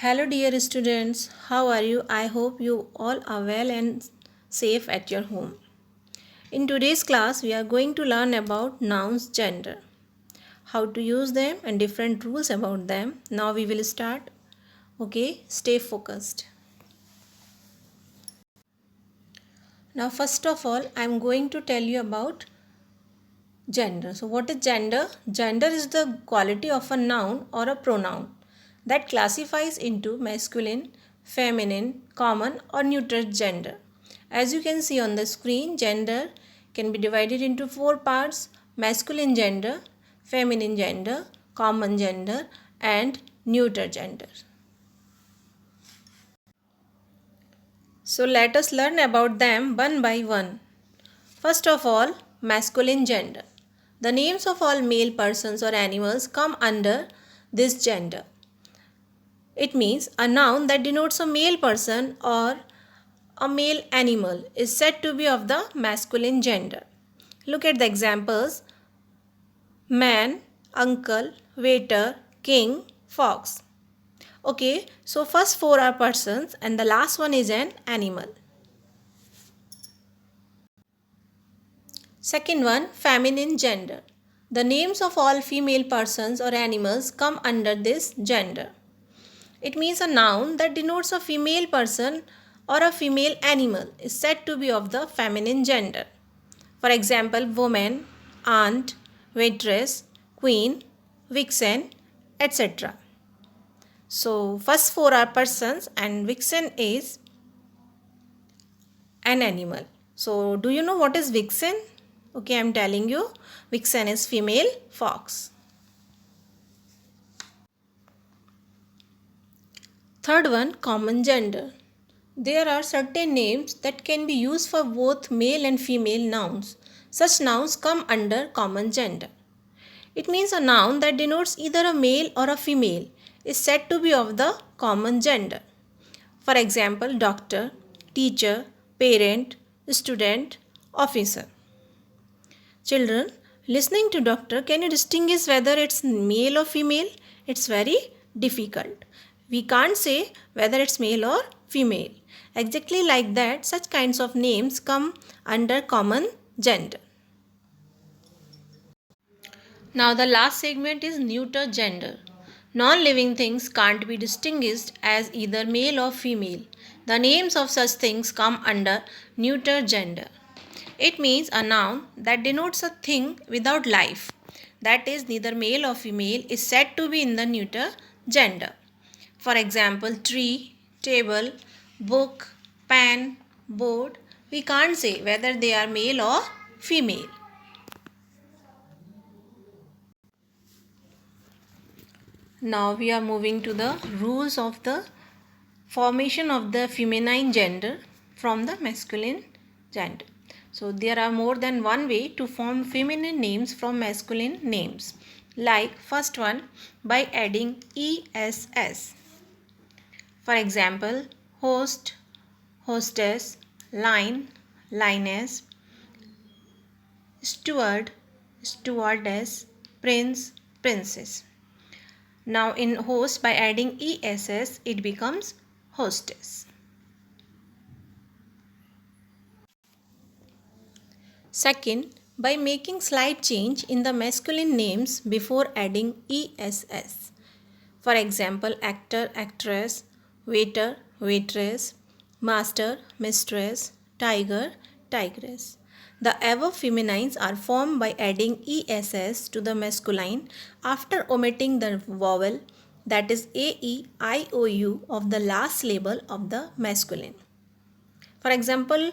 Hello, dear students. How are you? I hope you all are well and safe at your home. In today's class, we are going to learn about nouns gender, how to use them, and different rules about them. Now we will start. Okay, stay focused. Now, first of all, I am going to tell you about gender. So, what is gender? Gender is the quality of a noun or a pronoun that classifies into masculine, feminine, common, or neutral gender. As you can see on the screen, gender can be divided into four parts: masculine gender, feminine gender, common gender, and neuter gender. So, let us learn about them one by one. First of all, masculine gender. The names of all male persons or animals come under this gender. It means a noun that denotes a male person or a male animal is said to be of the masculine gender. Look at the examples: man, uncle, waiter, king, fox. Okay, so first four are persons and the last one is an animal. Second one, feminine gender. The names of all female persons or animals come under this gender. It means a noun that denotes a female person or a female animal is said to be of the feminine gender. For example, woman, aunt, waitress, queen, vixen, etc. So, first four are persons and vixen is an animal. So, do you know what is vixen? Okay, I am telling you. Vixen is female fox. Third one, common gender. There are certain names that can be used for both male and female nouns. Such nouns come under common gender. It means a noun that denotes either a male or a female is said to be of the common gender. For example, doctor, teacher, parent, student, officer. Children, listening to doctor, can you distinguish whether it's male or female? It's very difficult. We can't say whether it's male or female. Exactly like that, such kinds of names come under common gender. Now the last segment is neuter gender. Non-living things can't be distinguished as either male or female. The names of such things come under neuter gender. It means a noun that denotes a thing without life, that is neither male or female, is said to be in the neuter gender. For example, tree, table, book, pen, board. We can't say whether they are male or female. Now we are moving to the rules of the formation of the feminine gender from the masculine gender. So there are more than one way to form feminine names from masculine names. Like first one, by adding ess. For example, host, hostess, line, lioness, steward, stewardess, prince, princess. Now in host, by adding ess, it becomes hostess. Second, by making slight change in the masculine names before adding ess. For example, actor, actress, waiter, waitress, master, mistress, tiger, tigress. The above feminines are formed by adding ess to the masculine after omitting the vowel, that is AEIOU, of the last syllable of the masculine. For example,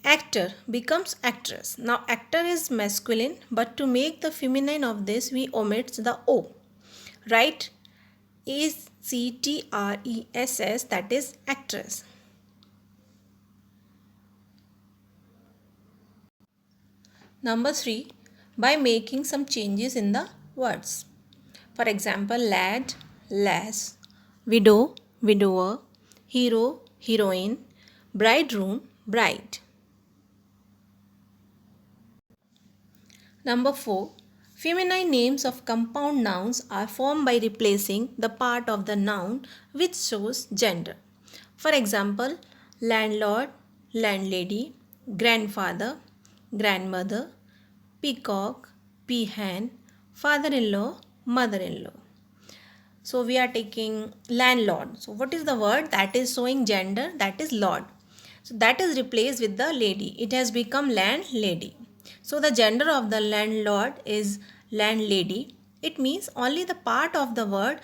actor becomes actress. Now actor is masculine, but to make the feminine of this we omit the O. Write ACTRESS, that is actress. Number 3, by making some changes in the words. For example, lad, lass, widow, widower, hero, heroine, bridegroom, bride. Number 4, Feminine names of compound nouns are formed by replacing the part of the noun which shows gender. For example, landlord, landlady, grandfather, grandmother, peacock, peahen, father-in-law, mother-in-law. So we are taking landlord. So what is the word that is showing gender? That is lord. So that is replaced with the lady. It has become landlady. So the gender of the landlord is landlady. It means only the part of the word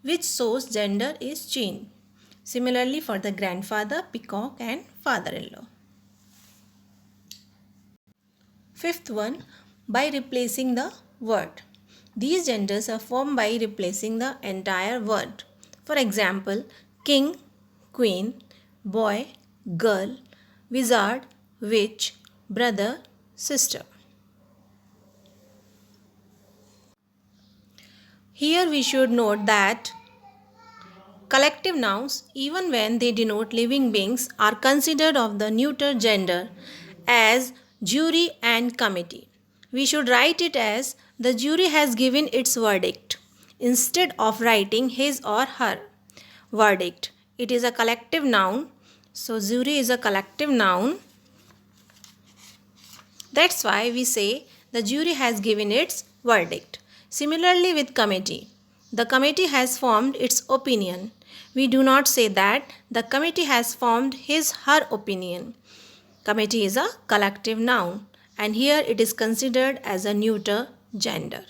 which shows gender is changed. Similarly for the grandfather, peacock and father-in-law. Fifth one, by replacing the word. These genders are formed by replacing the entire word. For example, king, queen, boy, girl, wizard, witch, brother, sister. Here we should note that collective nouns, even when they denote living beings, are considered of the neuter gender as jury and committee. We should write it as the jury has given its verdict instead of writing his or her verdict. It is a collective noun. So, jury is a collective noun. That's why we say the jury has given its verdict. Similarly with committee. The committee has formed its opinion. We do not say that the committee has formed his her opinion. Committee is a collective noun and here it is considered as a neuter gender.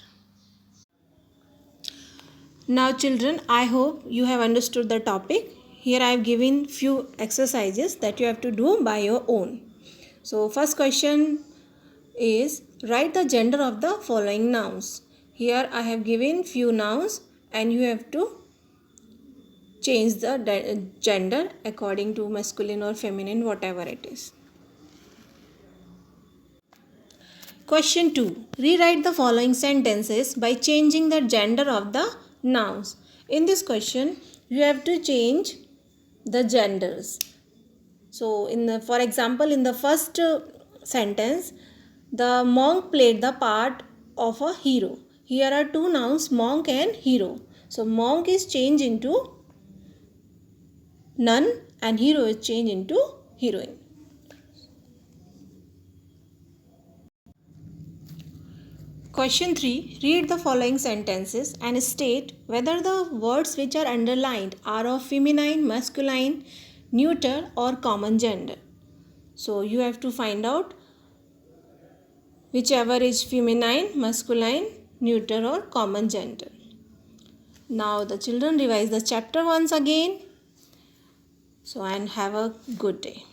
Now children, I hope you have understood the topic. Here I have given few exercises that you have to do by your own. So first question is write the gender of the following nouns. Here I have given few nouns and you have to change the gender according to masculine or feminine, whatever it is. Question 2. Rewrite the following sentences by changing the gender of the nouns. In this question, you have to change the genders. So, for example, in the first sentence, the monk played the part of a hero. Here are two nouns, monk and hero. So, monk is changed into nun and hero is changed into heroine. Question 3. Read the following sentences and state whether the words which are underlined are of feminine, masculine, neuter or common gender. So you have to find out whichever is feminine, masculine, neuter or common gender. Now the children revise the chapter once again. So and have a good day.